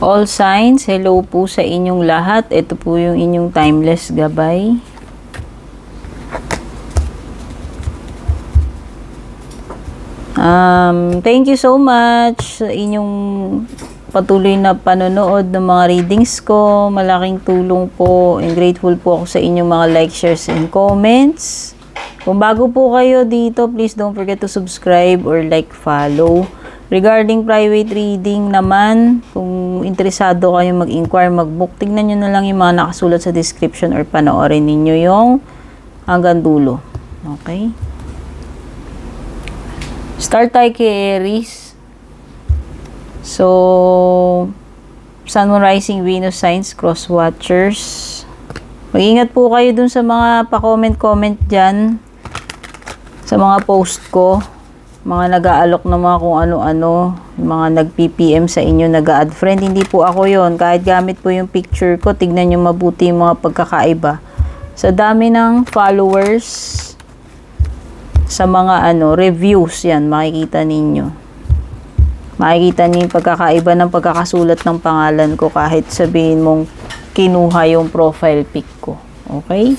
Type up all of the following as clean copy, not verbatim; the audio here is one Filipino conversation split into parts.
All signs, hello po sa inyong lahat. Ito po yung inyong timeless gabay. Thank you so much sa inyong patuloy na panonood ng mga readings ko. Malaking tulong po and grateful po ako sa inyong mga like, shares, and comments. Kung bago po kayo dito, please don't forget to subscribe or like, follow. Regarding private reading naman, kung interesado kayo mag-inquire, mag-book, tignan nyo na lang yung mga nakasulat sa description or panoorin ninyo yung hanggang dulo. Okay? Start tayo kay Aries. So, Sun, Moon, Rising, Venus signs, cross watchers. Mag-ingat po kayo dun sa mga pa-comment-comment dyan. Sa mga post ko. Mga nag-aalok ng mga kung ano-ano, mga nag-PPM sa inyo, nag-add friend. Hindi po ako yon. Kahit gamit po yung picture ko, tignan nyo mabuti yung mga pagkakaiba. Sa dami ng followers, sa mga reviews, yan, makikita ninyo. Makikita niyo yung pagkakaiba ng pagkakasulat ng pangalan ko kahit sabihin mong kinuha yung profile pic ko. Okay?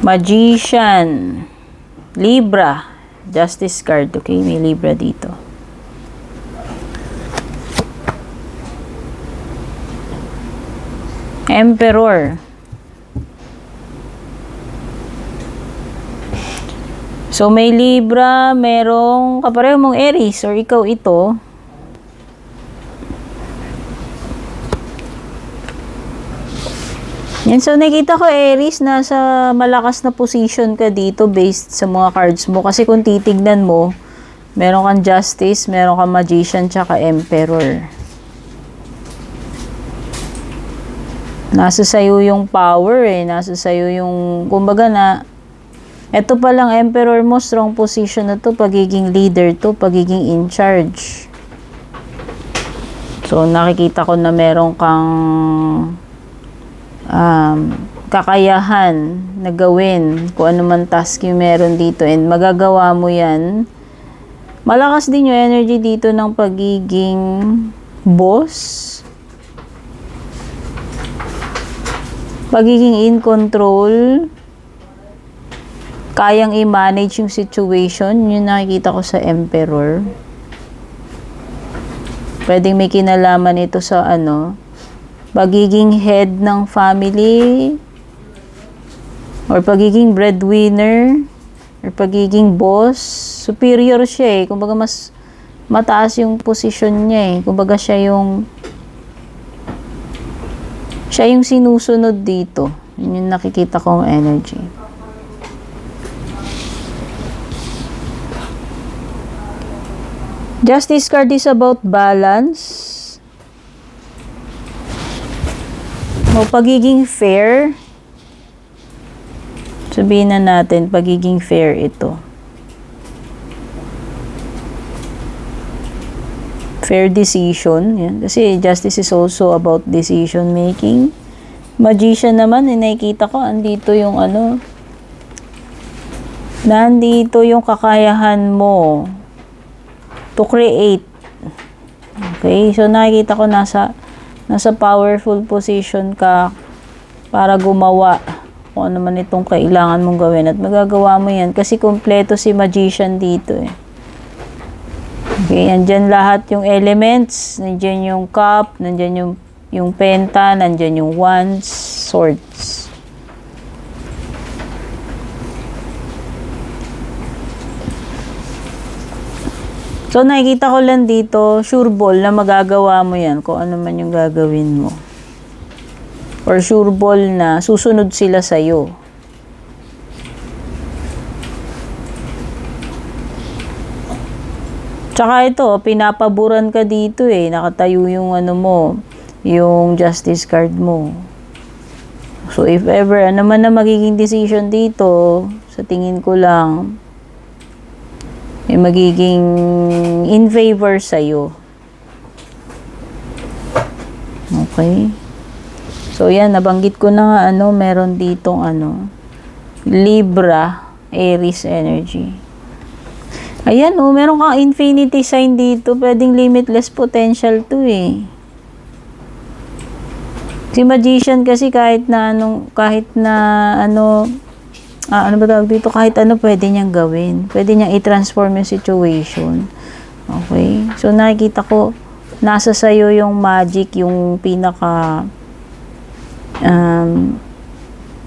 Magician, Libra, Justice card, okay? May Libra dito. Emperor. So, may Libra, merong kapareho mong Aries or ikaw ito. Yan, so nakita ko Aries, nasa malakas na position ka dito based sa mga cards mo. Kasi kung titignan mo, meron kang Justice, meron kang Magician, tsaka Emperor. Nasa sayo yung power nasa sayo yung, kumbaga na, eto palang Emperor mo, strong position na to, pagiging leader to, pagiging in charge. So nakikita ko na meron kang kakayahan na gawin kung ano man task yung meron dito and magagawa mo yan. Malakas din yung energy dito ng pagiging boss, pagiging in control, kayang i-manage yung situation. Yun nakikita ko sa Emperor. Pwedeng may kinalaman ito sa pagiging head ng family, or pagiging breadwinner, or pagiging boss. Superior siya kumbaga mas mataas yung posisyon niya kumbaga siya yung sinusunod dito. Yun yung nakikita kong energy. Justice card is about balance. O pagiging fair. Sabihin na natin, pagiging fair ito. Fair decision. Yan. Kasi justice is also about decision making. Magician naman, nakikita ko, andito yung nandito yung kakayahan mo to create. Okay? So, nakikita ko nasa powerful position ka para gumawa kung ano man itong kailangan mong gawin at magagawa mo yan kasi kumpleto si Magician dito Okay, andyan lahat yung elements, nandyan yung cup, nandyan yung penta, nandyan yung wands, swords. So, nakikita ko lang dito, sure ball na magagawa mo yan kung ano man yung gagawin mo. Or sure ball na susunod sila sa'yo. Tsaka ito, pinapaboran ka dito nakatayo yung yung justice card mo. So, if ever, ano man na magiging decision dito, sa tingin ko lang, May magiging in favor sa'yo. Okay. So, yan. Nabanggit ko na nga, meron ditong, Libra, Aries energy. Ayan, meron kang infinity sign dito. Pwedeng limitless potential to, eh. Si Magician kasi kahit na, ano ba tawag dito? Kahit ano pwede niyang gawin. Pwede niyang i-transform yung situation. Okay? So, nakikita ko, nasa sayo yung magic, yung pinaka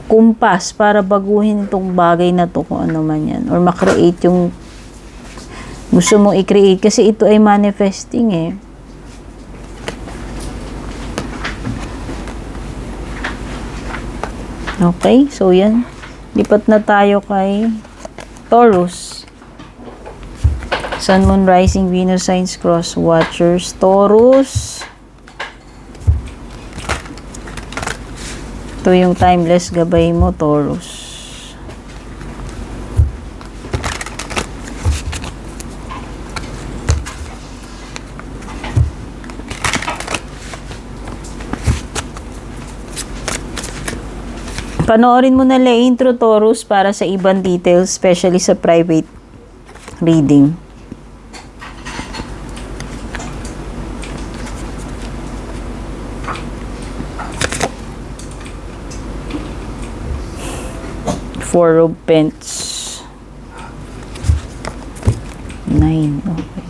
kumpas para baguhin itong bagay na to kung ano man yan. Or makreate yung gusto mong i-create. Kasi ito ay manifesting eh. Okay? So, yan. Lipat na tayo kay Taurus. Sun, Moon, Rising, Venus, Signs, Cross Watchers. Taurus. Ito yung timeless gabay mo, Taurus. Panoorin mo na lang intro, Taurus, para sa ibang details, especially sa private reading. Four of Pentacles. 9. Okay.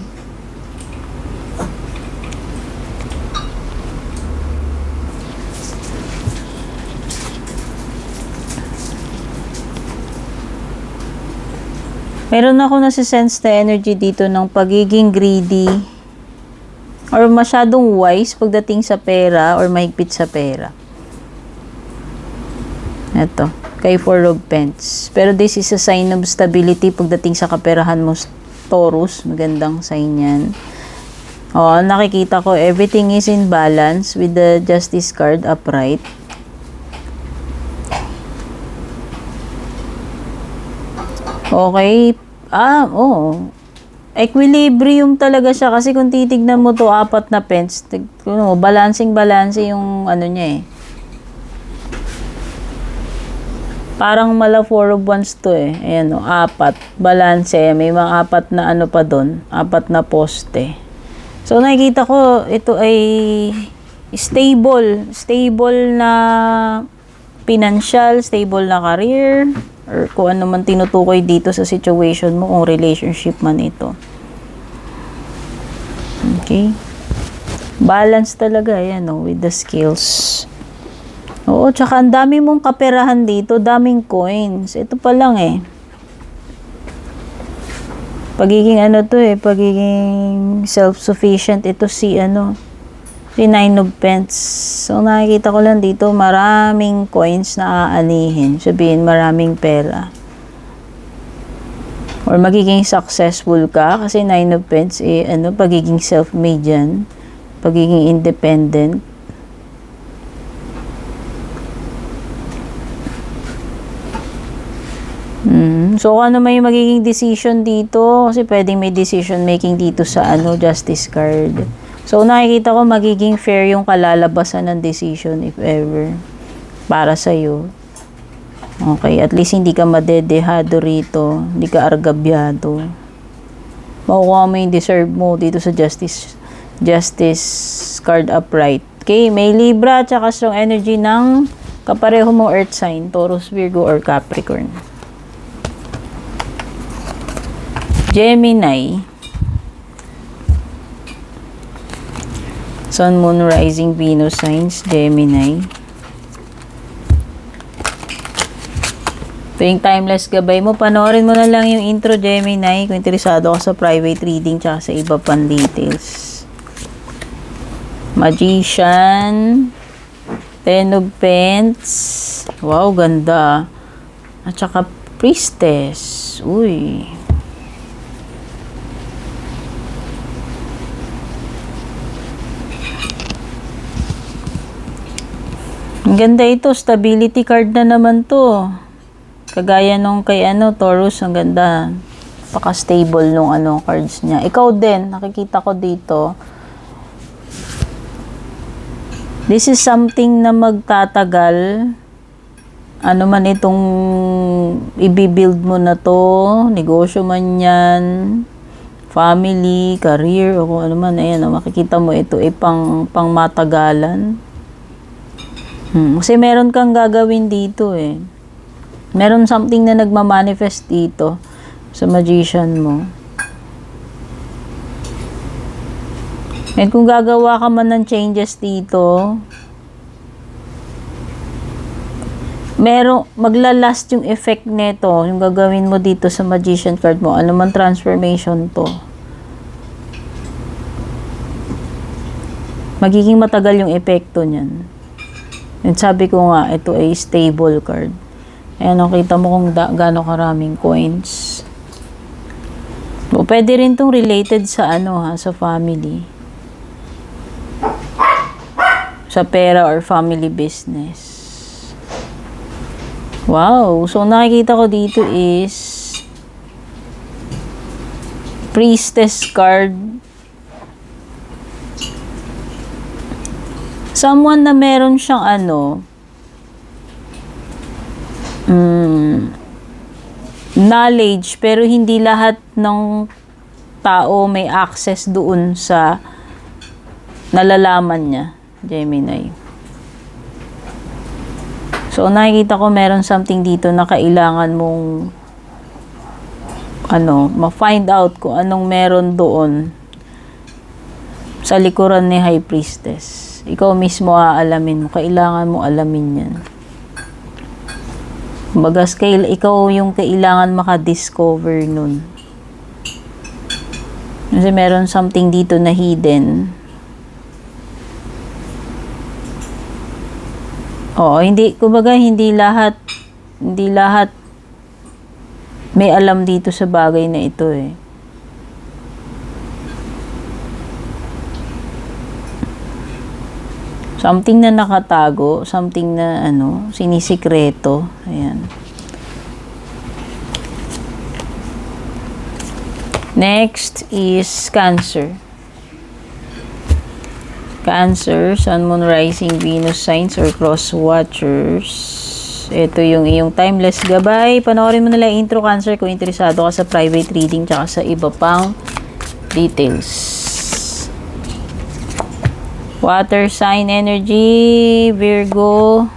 Meron ako nasisense na energy dito ng pagiging greedy or masyadong wise pagdating sa pera or mahigpit sa pera. Ito, kay Four of Pentacles. Pero this is a sign of stability pagdating sa kaperahan mo, Taurus. Magandang sign yan. Nakikita ko, everything is in balance with the Justice card upright. Okay. Equilibrium talaga siya kasi kung titignan mo to, apat na pence, balancing yung niya eh. Parang mala Four of Wands to eh. Ayan apat. Balance. May mga apat na pa doon. Apat na poste. So, nakikita ko, ito ay stable. Stable na financial, stable na career, or kung ano man tinutukoy dito sa situation mo, kung relationship man ito. Okay? Balance talaga, yan with the skills. Oo, tsaka ang dami mong kaperahan dito, daming coins. Ito pa lang eh. Pagiging pagiging self-sufficient. Ito si Nine of Pentacles. So, nakikita ko lang dito, maraming coins na aanihin. Sabihin, maraming pera. Or magiging successful ka kasi Nine of Pentacles pagiging self-made yan. Pagiging independent. So, ano may magiging decision dito? Kasi pwedeng may decision making dito sa Justice card. So, nakikita ko magiging fair yung kalalabasan ng decision if ever. Para sa'yo. Okay, at least hindi ka madedehado rito. Hindi ka argabyado. Makukuha mo yung deserve mo dito sa Justice card upright. Okay, may Libra tsaka strong energy ng kapareho mo earth sign, Taurus, Virgo, or Capricorn. Gemini. Sun, Moon, Rising, Venus signs, Gemini. Ito yung timeless gabay mo. Panoorin mo na lang yung intro, Gemini, kung interesado ka sa private reading tsaka sa iba pang details. Magician. Ten of Pentacles. Wow, ganda. At saka Priestess. Uy. Ang ganda ito, stability card na naman to. Kagaya nung kay Taurus, ang ganda. Napaka-stable nung cards niya. Ikaw din, nakikita ko dito. This is something na magtatagal. Ano man itong i-build mo na to, negosyo man yan, family, career, o kung ano man, ayan, makikita mo ito ay pang matagalan. Kasi meron kang gagawin dito eh. Meron something na nagmamanifest dito sa magician mo. And kung gagawa ka man ng changes dito, maglalast yung effect nito, yung gagawin mo dito sa magician card mo, ano man transformation to. Magiging matagal yung epekto niyan. And sabi ko nga, ito ay stable card. Ayan, kita mo kung gaano karaming coins. O, pwede rin tong related sa sa family. Sa pera or family business. Wow! So, nakikita ko dito is Priestess card. Someone na meron siyang knowledge, pero hindi lahat ng tao may access doon sa nalalaman niya, Gemini. So, nakikita ko meron something dito na kailangan mong ma-find out kung anong meron doon sa likuran ni High Priestess. Ikaw mismo aalamin mo. Kailangan mo alamin yan. Bagas, ikaw yung kailangan maka-discover nun. Kasi meron something dito na hidden. Oo, kumbaga hindi lahat may alam dito sa bagay na ito eh. Something na nakatago, something na sinisikreto. Ayan. Next is Cancer. Cancer, Sun, Moon, Rising, Venus signs or cross watchers. Ito yung iyong timeless gabay. Panoorin mo nila intro, Cancer, kung interesado ka sa private reading tsaka sa iba pang details. Water sign energy, Virgo.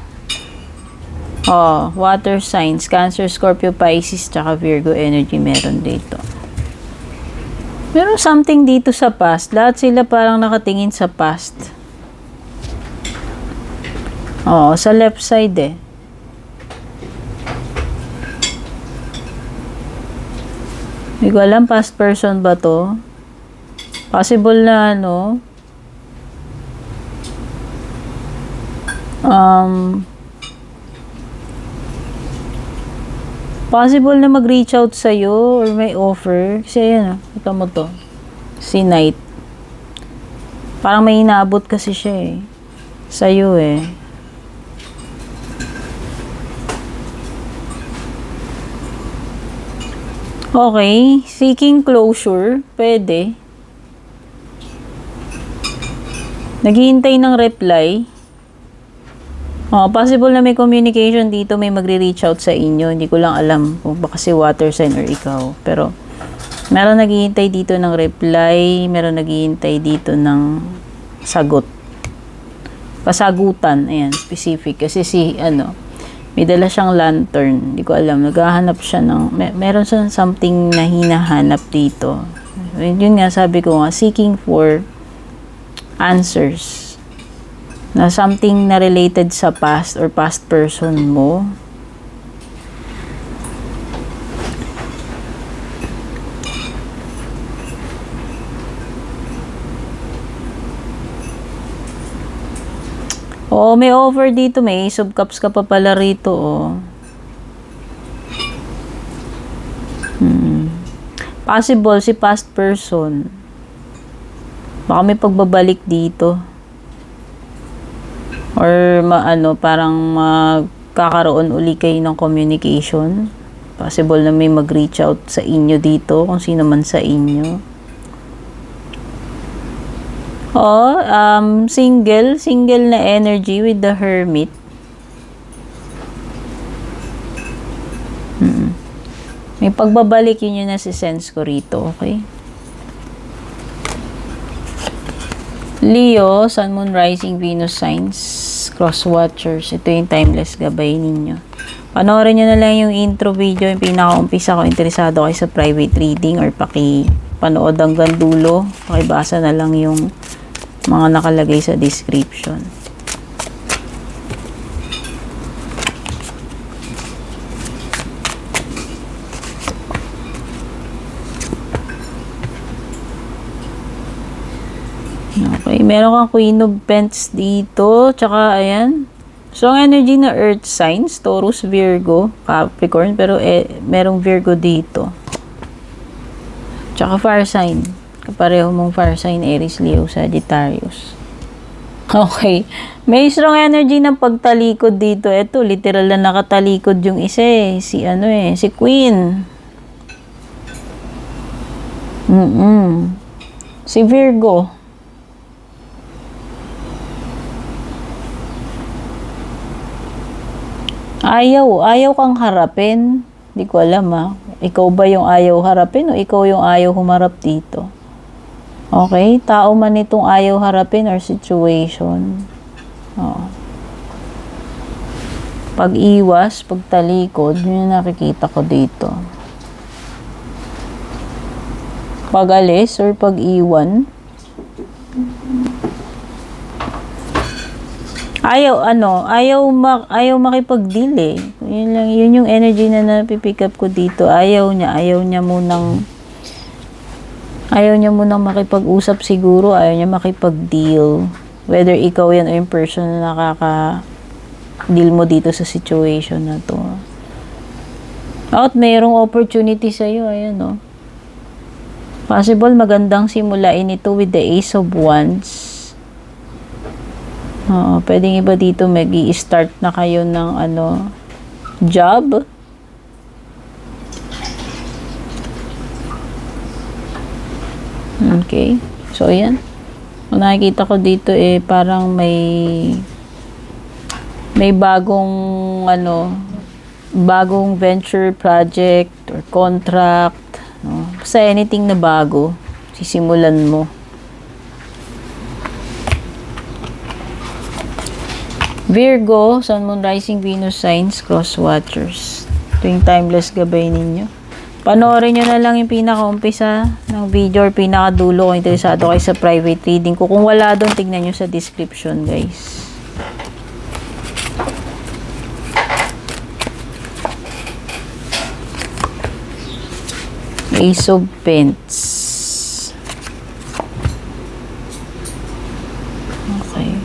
Water signs, Cancer, Scorpio, Pisces, tsaka Virgo energy meron dito. Meron something dito sa past. Lahat sila parang nakatingin sa past. Sa left side eh. Hindi ko alam, past person ba to? Possible na possible na mag-reach out sa'yo or may offer. Kasi ayan, kita mo to. Si Knight. Parang may inaabot kasi siya eh. Sa'yo eh. Okay. Seeking closure. Pwede. Naghihintay ng reply. Possible na may communication dito, may magre-reach out sa inyo. Hindi ko lang alam kung baka si water sign or ikaw. Pero, meron naghihintay dito ng reply, meron naghihintay dito ng sagot. Kasagutan, ayan, specific. Kasi may dala siyang lantern. Hindi ko alam, naghahanap siya meron siyang something na hinahanap dito. Yun nga, sabi ko nga, seeking for answers. Na something na related sa past or past person mo. May offer dito. May Ace of Cups ka pa pala rito, Possible si past person. Baka may pagbabalik dito. Or parang magkakaroon uli kayo ng communication. Possible na may mag-reach out sa inyo dito, kung sino man sa inyo. Single na energy with the Hermit. May pagbabalik, yun yung nasi-sense ko rito, okay? Leo, Sun, Moon, Rising, Venus signs, Cross Watchers. Ito yung timeless gabay ninyo. Panoorin nyo na lang yung intro video, yung pinaka-umpisa ko. Interesado kayo sa private reading or panood hanggang dulo. Pakibasa na lang yung mga nakalagay sa description. Okay, meron kang Queen of Pentacles dito, tsaka ayan. So, ang energy na Earth signs, Taurus, Virgo, Capricorn, pero merong Virgo dito. Tsaka fire sign. Kapareho mong fire sign, Aries, Leo, Sagittarius. Okay. May strong energy ng pagtalikod dito. Ito, literal na nakatalikod yung isa eh. Si Queen. Si Virgo. Ayaw kang harapin. Hindi ko alam Ikaw ba yung ayaw harapin o ikaw yung ayaw humarap dito? Okay? Tao man itong ayaw harapin or situation. Pag-iwas, pagtalikod, yun yung nakikita ko dito. Pag-alis or pag-iwan. Ayaw makipag-deal eh. Yun yung energy na napipick up ko dito. Ayaw niya munang makipag-usap siguro. Ayaw niya makipag-deal. Whether ikaw yan o yung person na nakaka-deal mo dito sa situation na to. At mayroong opportunity sa'yo. Ayan Possible magandang simulain ito with the Ace of Wands. Pwedeng iba dito mag-i-start na kayo ng job. Okay. So, ayan. Kung nakikita ko dito parang may bagong venture project or contract. Basta anything na bago, sisimulan mo. Virgo, Sun, Moon, Rising, Venus signs, Cross Watchers. Ito yung timeless gabay ninyo. Panoorin nyo na lang yung pinaka-umpisa ng video or pinaka-dulo kung interesado kayo sa private reading ko. Kung wala doon, tignan nyo sa description, guys. Ace of Pentacles. Okay.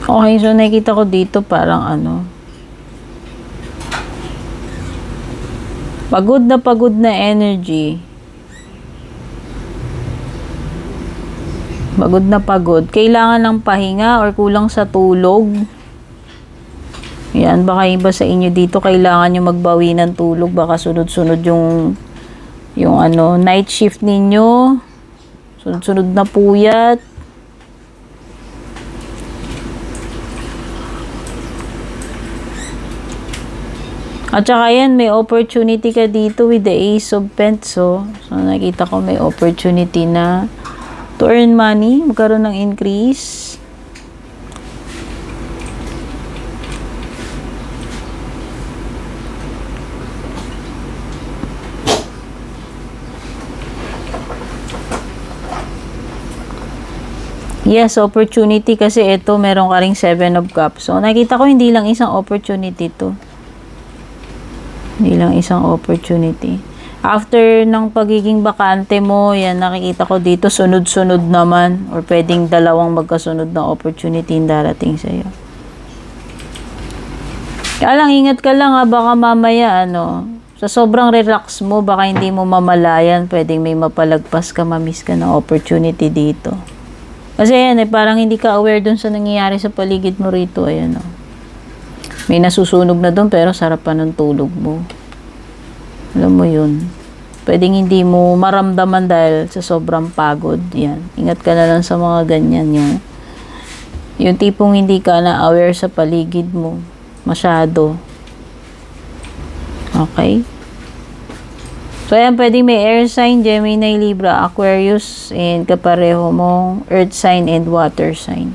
Okay, so nakikita ko dito parang pagod na energy. Pagod na pagod. Kailangan ng pahinga or kulang sa tulog. Yan, baka iba sa inyo dito kailangan nyo magbawi ng tulog. Baka sunod-sunod yung night shift ninyo. Sunod-sunod na puyat. At saka yan, may opportunity ka dito with the Ace of Pentacles. So, nakita ko may opportunity na to earn money, magkaroon ng increase. Yes, opportunity kasi ito, meron ka ring 7 of Cups. So, nakita ko hindi lang isang opportunity to. Hindi lang isang opportunity. After ng pagiging bakante mo, yan, nakikita ko dito, sunod-sunod naman. Or pwedeng dalawang magkasunod na opportunity yung darating sa'yo. Kaya lang, ingat ka lang baka mamaya, sa sobrang relax mo, baka hindi mo mamalayan, pwedeng may mapalagpas ka, mamiss ka ng opportunity dito. Kasi yan parang hindi ka aware dun sa nangyayari sa paligid mo rito. Ayan o. May nasusunog na dun pero sarap pa ng tulog mo. Alam mo yun. Pwedeng hindi mo maramdaman dahil sa sobrang pagod. Yan. Ingat ka na lang sa mga ganyan. Yung tipong hindi ka na aware sa paligid mo. Masyado. Okay? So, ayan, pwedeng may air sign, Gemini, Libra, Aquarius, and kapareho mong earth sign and water sign.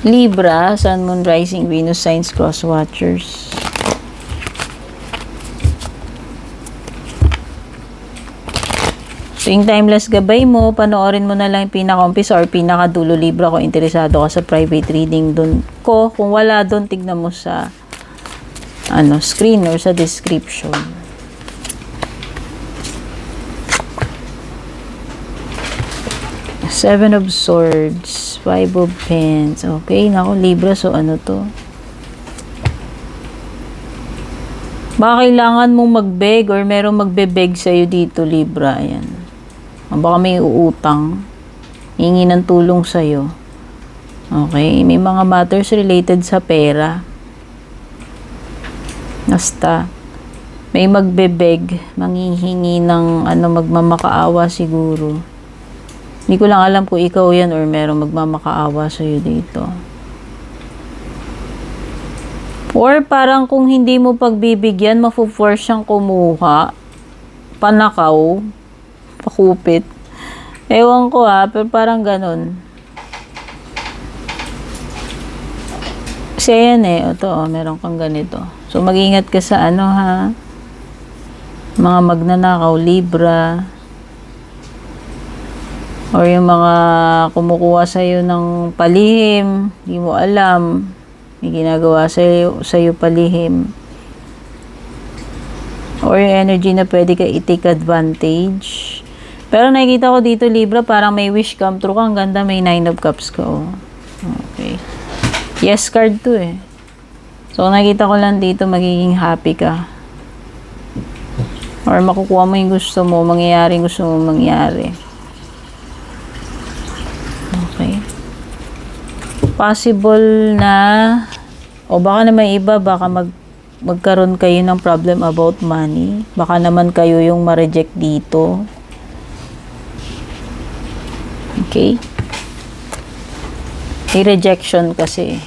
Libra, Sun, Moon, Rising, Venus signs, cross watchers. So, yung timeless gabay mo, panoorin mo na lang yung pinaka-umpisa or pinaka-dulo, Libra, kung interesado ka sa private reading dun ko. Kung wala dun, tignan mo sa screen or sa description. Seven of Swords, Five of Pens. Okay, nako Libra, so ano to? Baka kailangan mong mag-beg or merong magbe-beg sa'yo dito, Libra. Ayan. Baka may uutang. Hingi ng tulong sa'yo. Okay, may mga matters related sa pera. Basta, may magbe-beg, manghihingi ng magmamakaawa siguro. Hindi ko lang alam kung ikaw yan or merong magmamakaawa sa'yo dito. Or parang kung hindi mo pagbibigyan, mafu-force siyang kumuha, panakaw, pakupit. Ewan ko pero parang ganun. Kasi yan ito meron kang ganito. So, mag-ingat ka sa mga magnanakaw, Libra, or yung mga kumukuha sa'yo ng palihim, hindi mo alam, may ginagawa sa'yo palihim, or yung energy na pwede ka i-take advantage. Pero nakikita ko dito, Libra, parang may wish come true ka. Ang ganda, may 9 of Cups ka. Okay. Yes card to So, nakita ko lang dito, magiging happy ka. Or makukuha mo yung gusto mo, mangyayari gusto mo mangyari. Okay. Possible na, o baka naman iba, baka magkaroon kayo ng problem about money. Baka naman kayo yung ma-reject dito. Okay. May rejection kasi.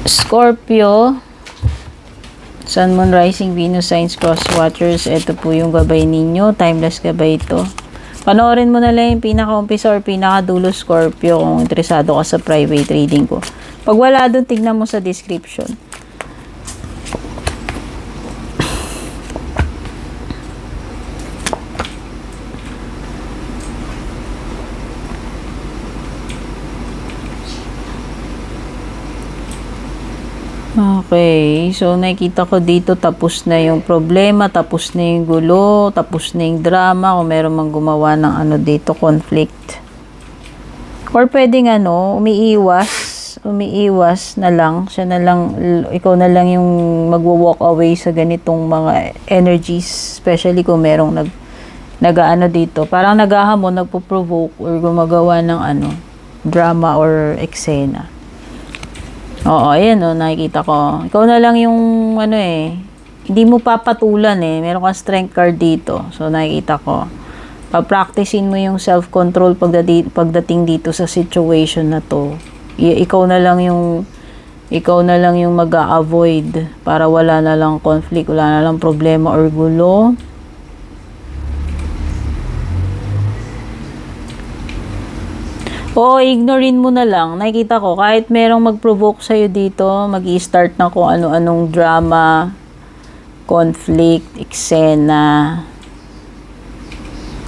Scorpio, Sun, Moon, Rising, Venus signs, cross watchers. Ito po yung gabay ninyo. Timeless gabay ito. Panoorin mo na lang yung pinaka-umpisa or pinaka-dulo, Scorpio, kung interesado ka sa private reading ko. Pag wala doon, tignan mo sa description. Okay, so nakikita ko dito tapos na yung problema, tapos na yung gulo, tapos na yung drama, kung meron mang gumawa ng dito, conflict. Or pwedeng umiiwas na lang, ikaw na lang yung magwo-walk away sa ganitong mga energies, especially kung merong nag-aano dito, parang naghahamon, nagpo-provoke or gumagawa ng drama or eksena. Oo, ayan nakikita ko. Ikaw na lang yung hindi mo papatulan meron kang strength card dito. So nakikita ko. Pa-practicein mo yung self-control pagdating dito sa situation na to. Ikaw na lang yung mag-a-avoid para wala na lang conflict, wala na lang problema or gulo. O, ignorin mo na lang. Nakikita ko, kahit merong mag-provoke sa'yo dito, mag-i-start na kung ano-anong drama, conflict, eksena,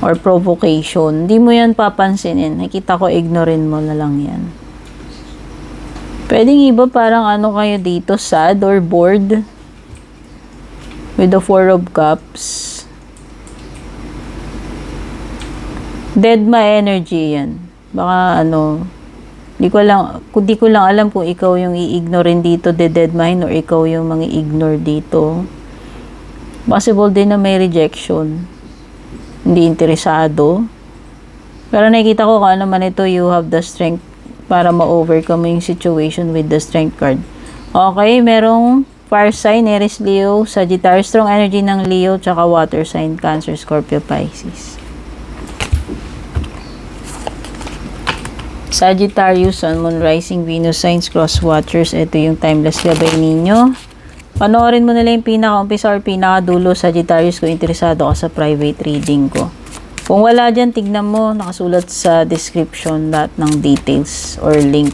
or provocation. Hindi mo yan papansinin. Nakikita ko, ignorin mo na lang yan. Pwedeng iba parang kayo dito, sad or bored. With the Four of Cups. Deadma energy yan. Baka di ko lang alam kung ikaw yung i-ignorein dito, deadmine, or ikaw yung mga ignore dito. Possible din na may rejection. Hindi interesado. Pero nakikita ko kung ano man ito, you have the strength para ma-overcome yung situation with the strength card. Okay, merong fire sign, Aries, Leo, Sagittarius, strong energy ng Leo, tsaka water sign, Cancer, Scorpio, Pisces. Sagittarius, Sun, Moon, Rising, Venus, signs, cross watchers. Ito yung timeless gabay ninyo. Panoorin mo nila yung pinaka-umpisa or pinaka-dulo, Sagittarius, kung interesado ka sa private reading ko. Kung wala dyan, tignan mo, nakasulat sa description lahat ng details or link.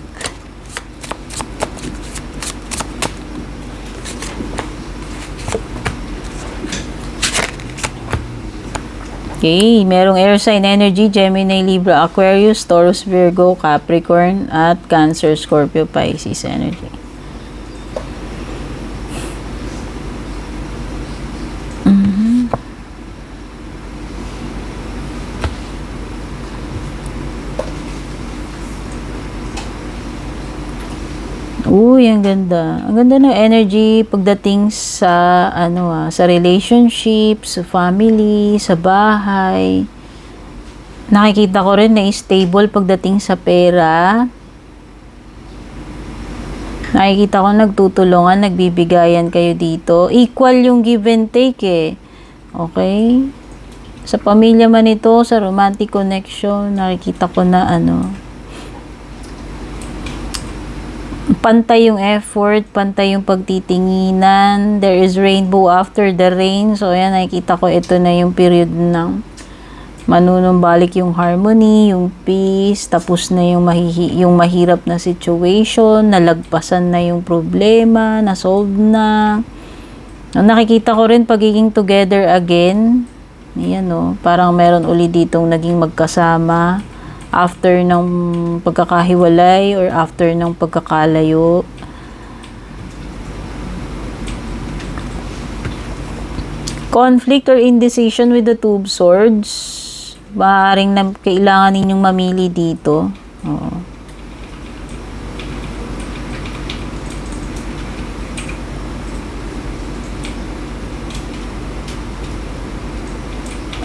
Okay, merong air sign energy, Gemini, Libra, Aquarius, Taurus, Virgo, Capricorn, at Cancer, Scorpio, Pisces energy. Uy, ang ganda. Ang ganda ng energy pagdating sa sa relationship, sa family, sa bahay. Nakikita ko rin na stable pagdating sa pera. Nakikita ko nagtutulungan, nagbibigayan kayo dito. Equal yung give and take eh. Okay? Sa pamilya man ito, sa romantic connection, nakikita ko na pantay yung effort, pantay yung pagtitinginan. There is rainbow after the rain. So, ayan, nakikita ko ito na yung period ng manunumbalik yung harmony, yung peace, tapos na yung mahirap na situation, nalagpasan na yung problema, na-solve na. Nakikita ko rin pagiging together again. Ayan, parang meron uli ditong naging magkasama after ng pagkakahiwalay or after ng pagkakalayo. Conflict or indecision with the Two of Swords. Maaaring kailangan ninyong mamili dito. Oo.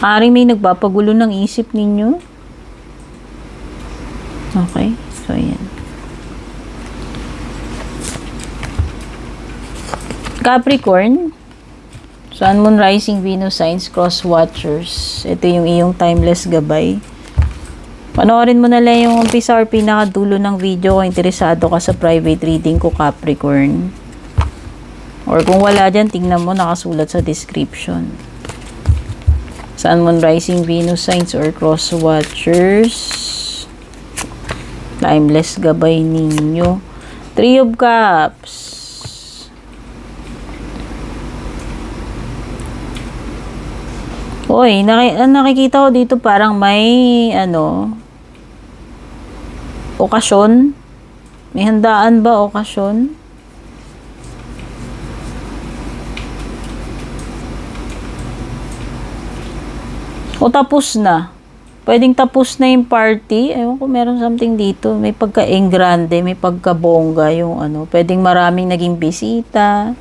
Maaaring may nagpapagulo ng isip ninyo. Okay, so yan. Capricorn, Sun, Moon, Rising, Venus, signs, cross watchers. Ito yung iyong timeless gabay. Panoorin mo na lang yung umpisa or pinakadulo ng video kung interesado ka sa private reading ko, Capricorn. Or kung wala dyan, tingnan mo, nakasulat sa description. Sun, Moon, Rising, Venus, signs, or cross watchers. Timeless gabay ninyo. Three of Cups. Uy, nakikita ko dito parang may okasyon. May handaan ba okasyon? O tapos na? Pwedeng tapos na yung party. Ewan ko, meron something dito. May pagka-engrande, may pagka-bongga yung Pwedeng maraming naging bisita.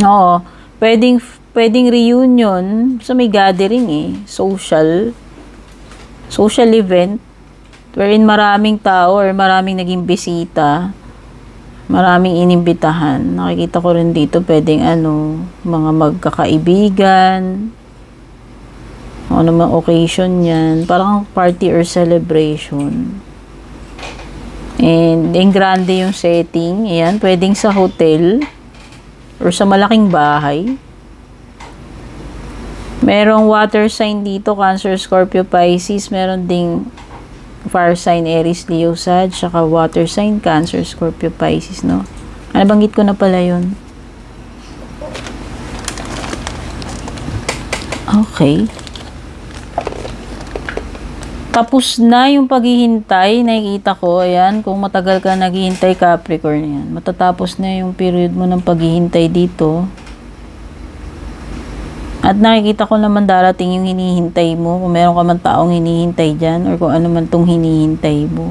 Oo. Pwedeng reunion. So, may gathering eh. Social event. Wherein maraming tao or maraming naging bisita. Maraming inimbitahan. Nakikita ko rin dito pwedeng mga magkakaibigan. Ano mang occasion yan. Parang party or celebration. And grande yung setting. Ayan, pwedeng sa hotel or sa malaking bahay. Merong water sign dito, Cancer, Scorpio, Pisces. Meron ding fire sign, Aries, Leo, Sag, saka water sign, Cancer, Scorpio, Pisces, no? Banggit ko na pala yun. Okay. Tapos na yung paghihintay, nakikita ko, ayan, kung matagal ka naghihintay, Capricorn, yan. Matatapos na yung period mo ng paghihintay dito. At nakikita ko naman darating yung hinihintay mo. Kung meron ka man taong hinihintay dyan, or kung ano man tong hinihintay mo.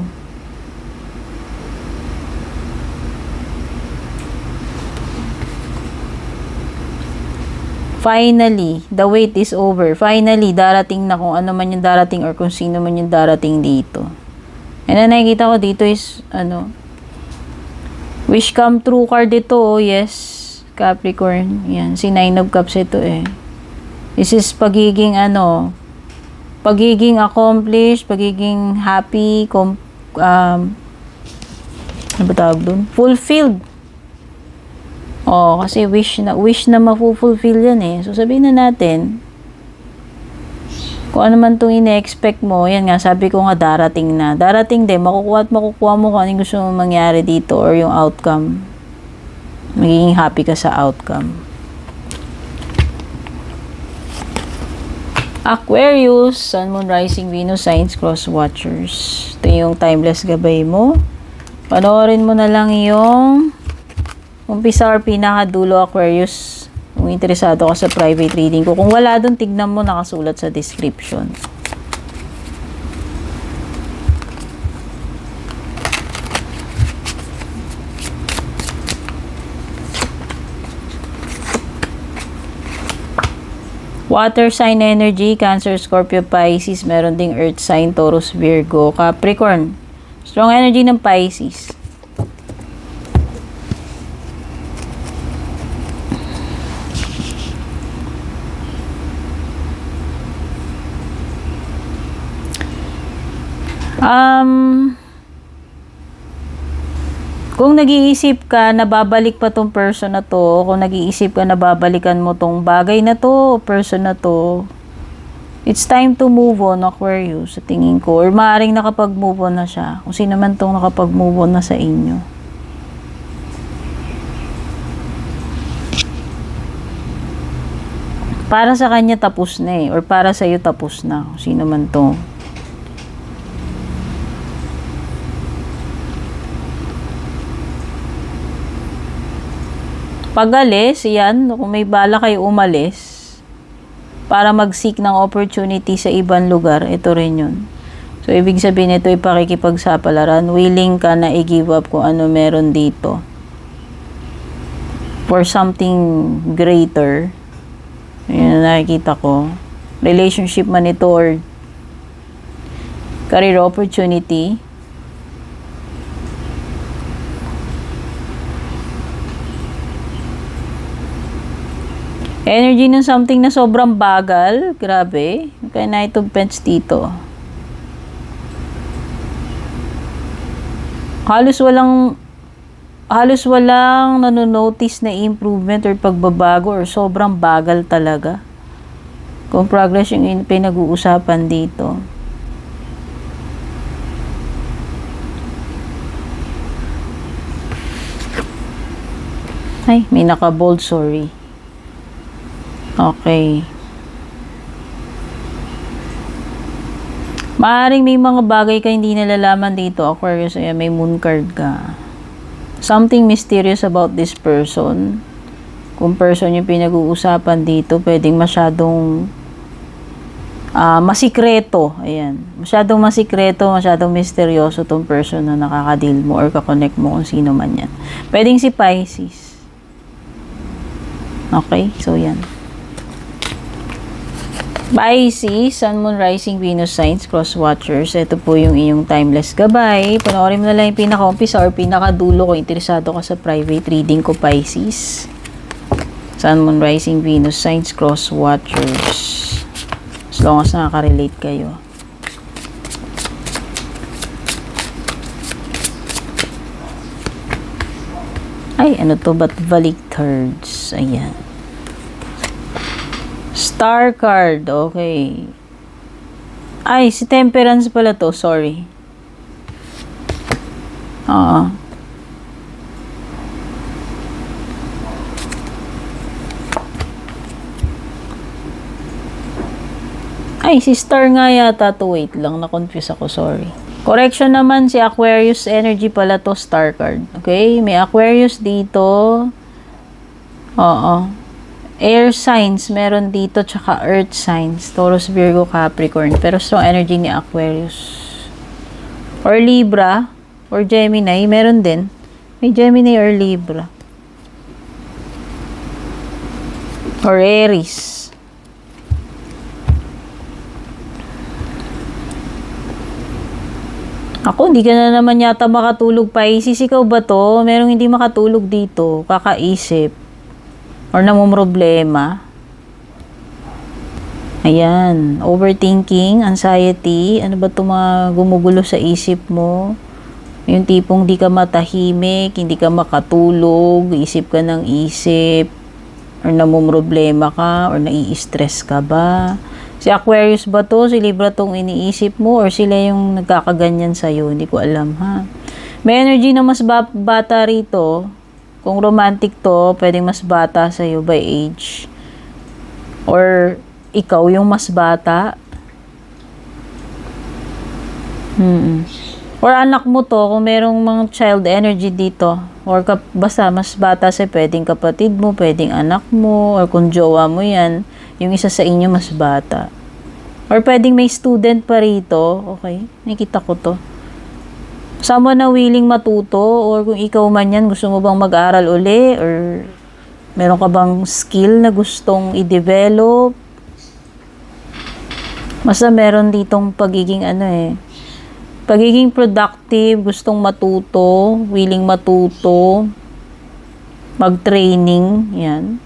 Finally, the wait is over. Finally, darating na kung ano man yung darating or kung sino man yung darating dito. And then, nakikita ko dito is, wish come true card ito. Oh, yes. Capricorn. Yan. Si Nine of Cups ito eh. This is pagiging pagiging accomplished, pagiging happy, ano ba tawag dun? Fulfilled. Oh, kasi wish na mafulfill yan eh. So, sabihin na natin, kung ano man itong ine-expect mo, yan nga, sabi ko nga darating na. Darating din, makukuha mo kung anong gusto mong mangyari dito or yung outcome. Magiging happy ka sa outcome. Aquarius, Sun, Moon, Rising, Venus, Signs, Cross Watchers. Ito yung timeless gabay mo. Panoorin mo na lang yung umpisa or pinakadulo, Aquarius. Kung interesado ka sa private reading ko. Kung wala dun, tignan mo, nakasulat sa description. Water sign energy, Cancer, Scorpio, Pisces. Meron ding earth sign, Taurus, Virgo, Capricorn. Strong energy ng Pisces. Kung nag-iisip ka na babalik pa tong person na to, kung nag-iisip ka na babalikan mo tong bagay na to, person na to, it's time to move on, Aquarius, sa tingin ko. Or maaaring nakapag-move on na siya. Kung sino man tong nakapag-move on na sa inyo. Para sa kanya tapos na eh. Or para sa iyo tapos na. Kung sino man to. Pag-alis, yan, kung may bala kayo umalis, para mag-seek ng opportunity sa ibang lugar, ito rin yun. So, ibig sabihin ito ay pakikipagsapalaran. Willing ka na i-give up kung ano meron dito. For something greater. Yun na nakikita ko. Relationship man ito or career opportunity. Energy ng something na sobrang bagal. Grabe. Kaya Knight of Pentacles dito. Halos walang nanonotice na improvement or pagbabago or sobrang bagal talaga. Kung progress yung pinag-uusapan dito. Ay, may naka-bold, sorry. Okay. Maaaring may mga bagay ka hindi nalalaman dito, Aquarius. Ayan, may moon card ka. Something mysterious about this person. Kung person yung pinag-uusapan dito, pwedeng masyadong masikreto. Ayan. Masyadong masikreto, masyadong misteryoso tong person na nakaka-deal mo or kakonect mo kung sino man yan. Pwedeng si Pisces. Okay? So, yan. Pisces, Sun, Moon, Rising, Venus, Signs, Cross Watchers. Ito po yung iyong timeless gabay. Panoorin mo na lang yung pinaka-umpisa or pinaka-dulo kung interesado ka sa private reading ko, Pisces. Sun, Moon, Rising, Venus, Signs, Cross Watchers. As long as nakaka-relate kayo. Ay, ano to? Ba't balik thirds? Ayan. Star card. Okay. Ay, si Temperance pala to. Sorry. Oo. Ay, si Star nga yata to. Wait lang. Na-confuse ako. Sorry. Correction naman, si Aquarius energy pala to. Star card. Okay? May Aquarius dito. Oo. Air signs, meron dito, tsaka earth signs. Taurus, Virgo, Capricorn. Pero strong energy ni Aquarius. Or Libra, or Gemini, meron din. May Gemini or Libra. Or Aries. Ako, hindi ka na naman yata makatulog, Pisces. Ikaw ba to? Merong hindi makatulog dito. Kakaisip. Or namumroblema. Ayan. Overthinking, anxiety. Ano ba itong mga gumugulo sa isip mo? Yung tipong di ka matahimik, hindi ka makatulog, isip ka ng isip. Or namumroblema ka, or nai-stress ka ba? Si Aquarius ba to? Si Libra tong iniisip mo? Or sila yung nagkakaganyan sa'yo? Hindi ko alam, ha? May energy na mas bata rito. Kung romantic to, pwedeng mas bata sa'yo by age. Or ikaw yung mas bata. Or anak mo to, kung merong mga child energy dito. Or basta mas bata sa'yo, pwedeng kapatid mo, pwedeng anak mo, or kung jowa mo yan, yung isa sa inyo mas bata. Or pwedeng may student pa rito. Okay, nakita ko to. Someone na willing matuto, or kung ikaw man yan, gusto mo bang mag-aral uli, or meron ka bang skill na gustong i-develop. Basta meron ditong pagiging pagiging productive, gustong matuto, willing matuto, mag-training, yan.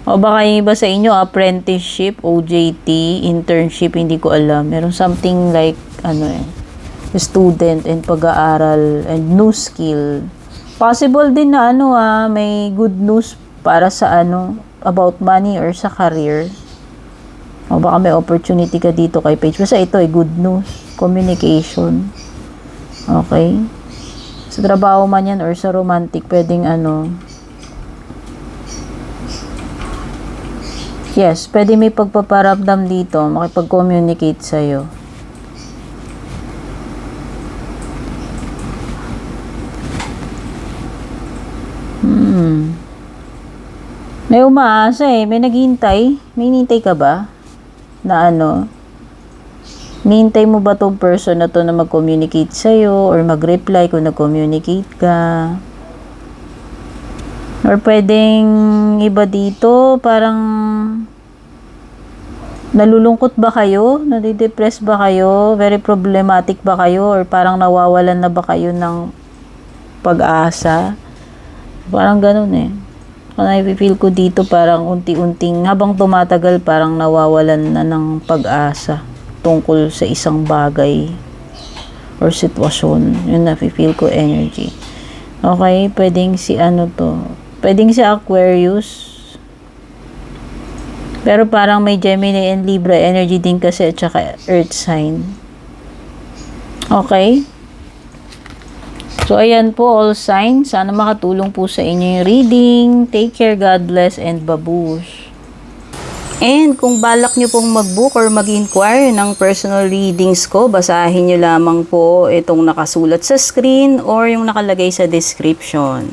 O baka yung iba sa inyo, apprenticeship, OJT, internship, hindi ko alam. Meron something like, student and pag-aaral and new skill. Possible din na may good news para sa about money or sa career. O baka may opportunity ka dito kay Page. Basta ito ay good news. Communication. Okay? Sa trabaho man yan or sa romantic, pwedeng yes, pwede may pagpaparamdam dito, makipag-communicate sa'yo. May umaasa may naghihintay. May hinihintay ka ba? Na hinihintay mo ba tong person na to na mag-communicate sa'yo or mag-reply kung nag-communicate ka? Or pwedeng iba dito, parang nalulungkot ba kayo? Nadidepress ba kayo? Very problematic ba kayo? Or parang nawawalan na ba kayo ng pag-asa? Parang ganun na-feel ko dito parang unti-unting habang tumatagal parang nawawalan na ng pag-asa tungkol sa isang bagay or sitwasyon. Yun na-feel ko energy. Okay, pwedeng si pwedeng si Aquarius. Pero parang may Gemini and Libra energy din kasi at saka Earth sign. Okay? So, ayan po, all signs. Sana makatulong po sa inyo yung reading. Take care, God bless, and babush. And kung balak nyo pong mag-book or mag-inquire ng personal readings ko, basahin nyo lamang po itong nakasulat sa screen or yung nakalagay sa description.